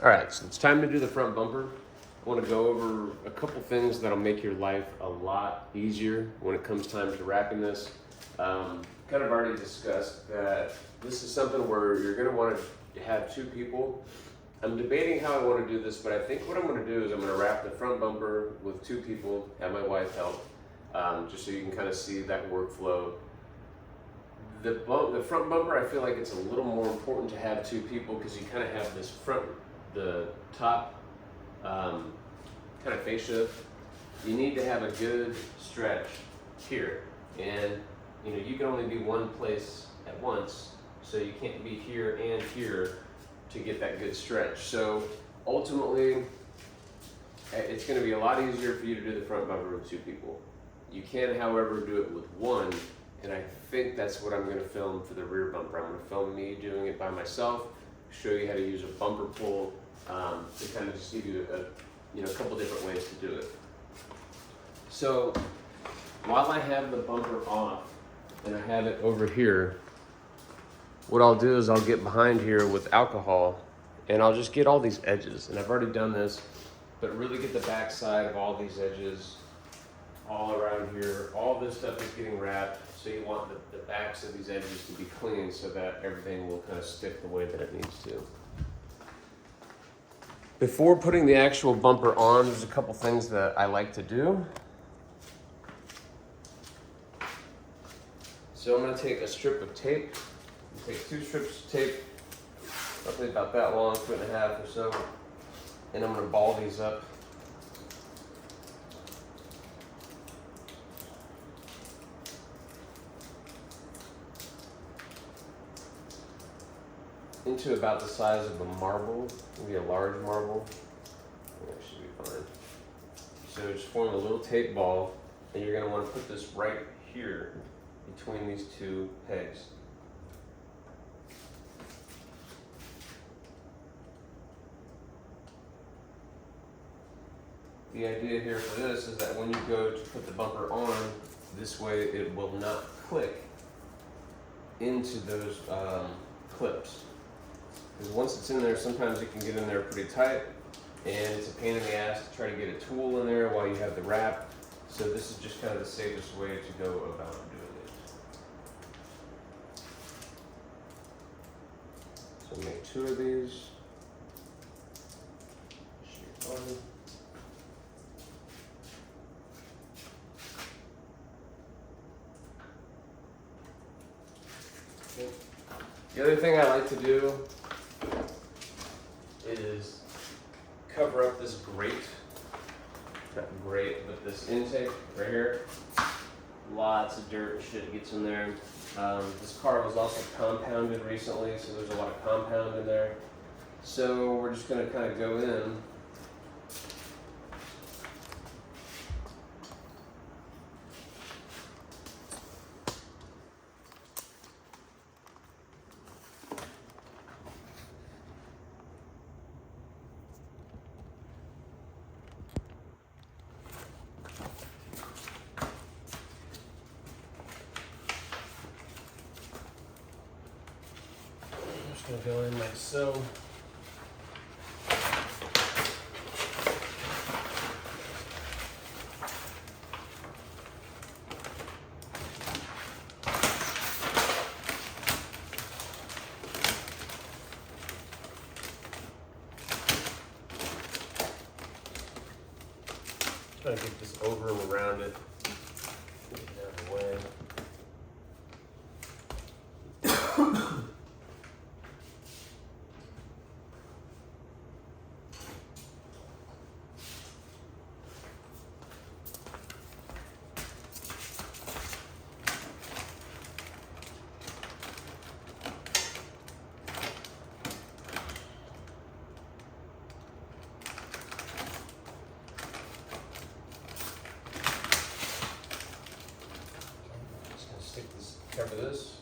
All right, so it's time to do the front bumper. I want to go over a couple things that'll make your life a lot easier when it comes time to wrapping this. Kind of already discussed that this is something where you're going to want to have two people. I'm debating how I want to do this, but I think what I'm going to do is I'm going to wrap the front bumper with two people, have my wife help, just so you can kind of see that workflow. The front bumper, I feel like it's a little more important to have two people because you kind of have this the top kind of fascia. You need to have a good stretch here, and you can only be one place at once, so you can't be here and here to get that good stretch. So ultimately, it's going to be a lot easier for you to do the front bumper with two people. You can, however, do it with one, and I think that's what I'm going to film for the rear bumper. I'm going to film me doing it by myself, show you how to use a bumper pull, to kind of just give you a couple different ways to do it. So while I have the bumper off and I have it over here, what I'll do is I'll get behind here with alcohol and I'll just get all these edges. And I've already done this, but really get the back side of all these edges all around here. All this stuff is getting wrapped, so you want the backs of these edges to be clean so that everything will kind of stick the way that it needs to. Before putting the actual bumper on, there's a couple things that I like to do. So I'm going to take a strip of tape. Take two strips of tape, roughly about that long, 2.5 or so, and I'm going to ball these up. Into about the size of a marble, maybe a large marble. That should be fine. So just form a little tape ball, and you're going to want to put this right here between these two pegs. The idea here for this is that when you go to put the bumper on, this way it will not click into those clips. Because once it's in there, sometimes it can get in there pretty tight, and it's a pain in the ass to try to get a tool in there while you have the wrap. So this is just kind of the safest way to go about doing it. So make 2 of these. Should be fine. Okay. The other thing I like to do is cover up this grate, not grate, but this intake right here. Lots of dirt and shit gets in there. This car was also compounded recently, so there's a lot of compound in there. So we're just going to kind of go in. Gonna go in like so. Try to get this over and around it. Get it out of the way. Cover this.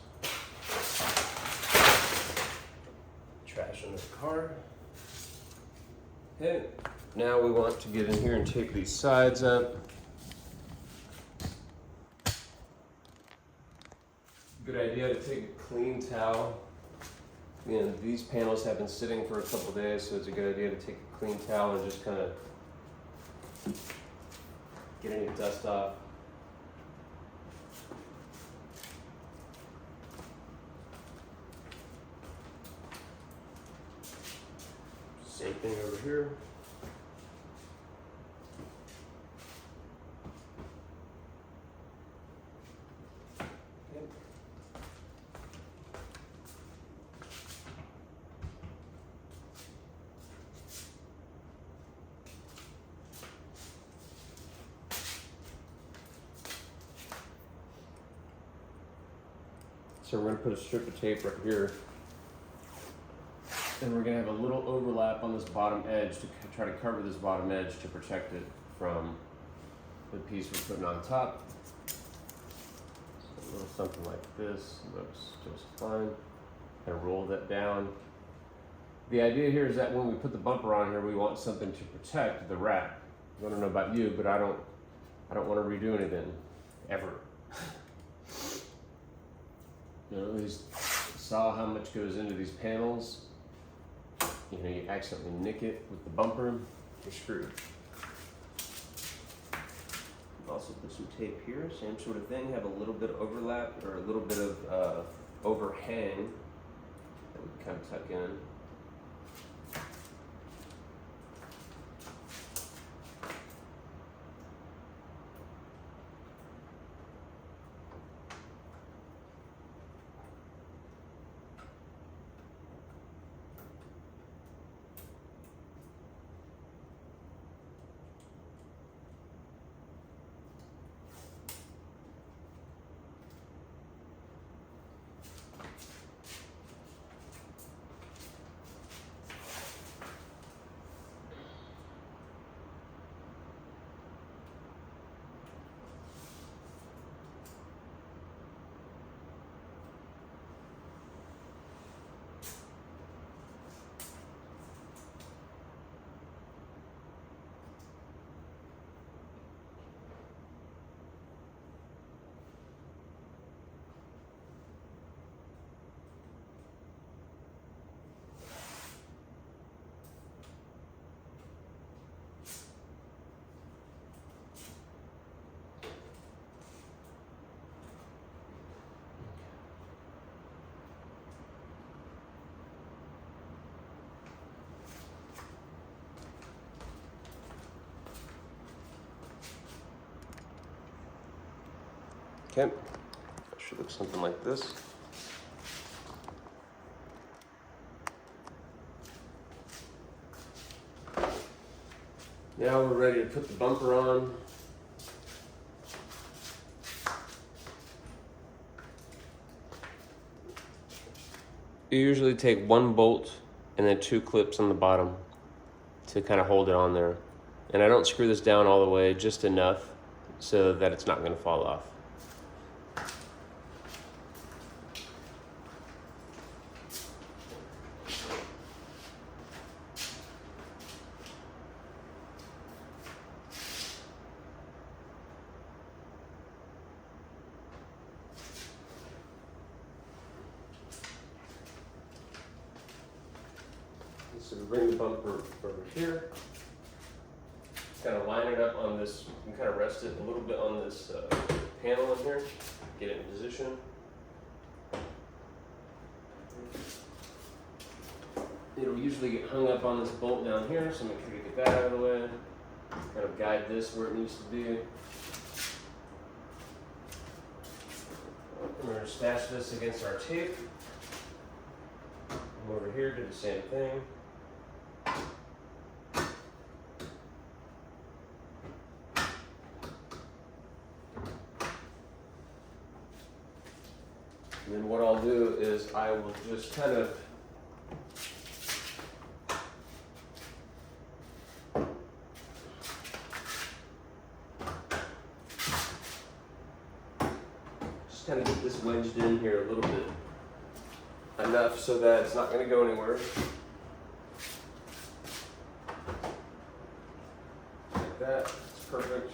Trash in this car. Okay, now we want to get in here and tape these sides up. Good idea to take a clean towel You know, these panels have been sitting for a couple days, so it's a good idea to take a clean towel and just kind of get any dust off. Same thing over here. Okay. So we're going to put a strip of tape right here. And we're going to have a little overlap on this bottom edge to try to cover this bottom edge to protect it from the piece we're putting on top. So a little something like this looks just fine. And roll that down. The idea here is that when we put the bumper on here, we want something to protect the wrap. I don't know about you, but I don't want to redo anything ever. You know, you saw how much goes into these panels. You know, you accidentally nick it with the bumper, you're screwed. Also put some tape here, same sort of thing. Have a little bit of overlap or a little bit of overhang that we can kind of tuck in. Okay, it should look something like this. Now we're ready to put the bumper on. You usually take one bolt and then 2 clips on the bottom to kind of hold it on there. And I don't screw this down all the way, just enough so that it's not going to fall off. So we bring the bumper over here, kind of line it up on this, you can kind of rest it a little bit on this panel in here, get it in position. It'll usually get hung up on this bolt down here, so make sure you get that out of the way. Kind of guide this where it needs to be. And we're going to stash this against our tape. Come over here, do the same thing. And then what I'll do is I will just kind of get this wedged in here a little bit, enough so that it's not going to go anywhere. Like that, it's perfect.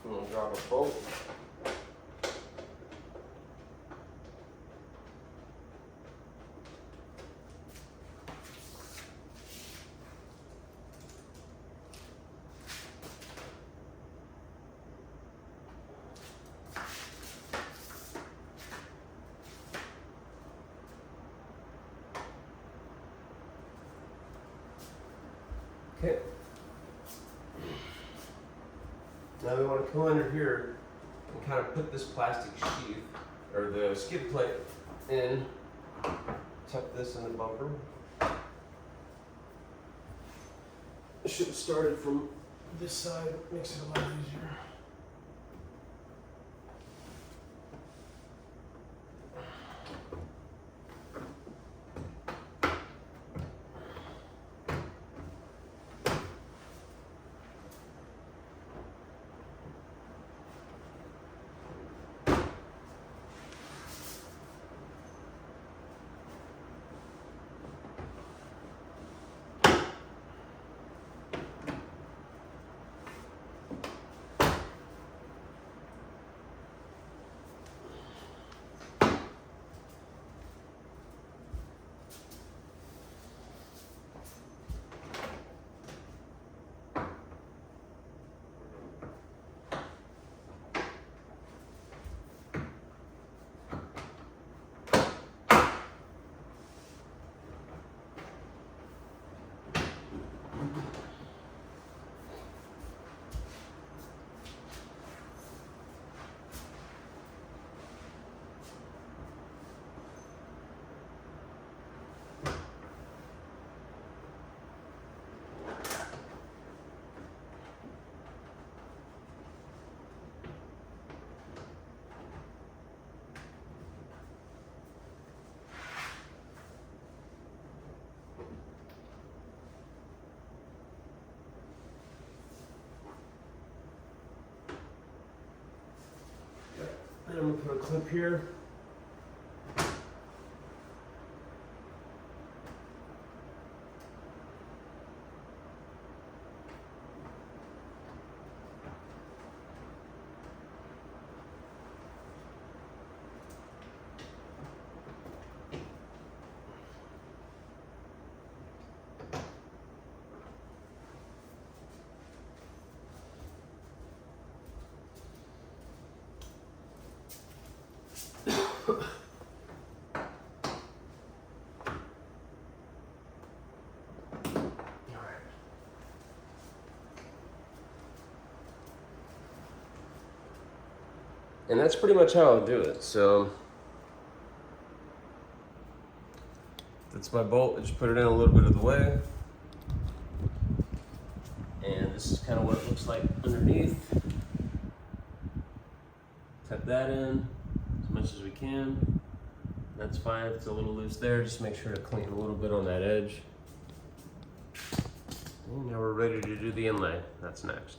I'm going to drop a bolt. Okay. Now we want to come under here and kind of put this plastic sheath or the skid plate in. Tuck this in the bumper. I should have started from this side, makes it a lot easier. And I'm gonna put a clip here. And that's pretty much how I'll do it. So that's my bolt. I just put it in a little bit of the way. And this is kind of what it looks like underneath. Tuck that in as much as we can. That's fine if it's a little loose there. Just make sure to clean a little bit on that edge. And now we're ready to do the inlay. That's next.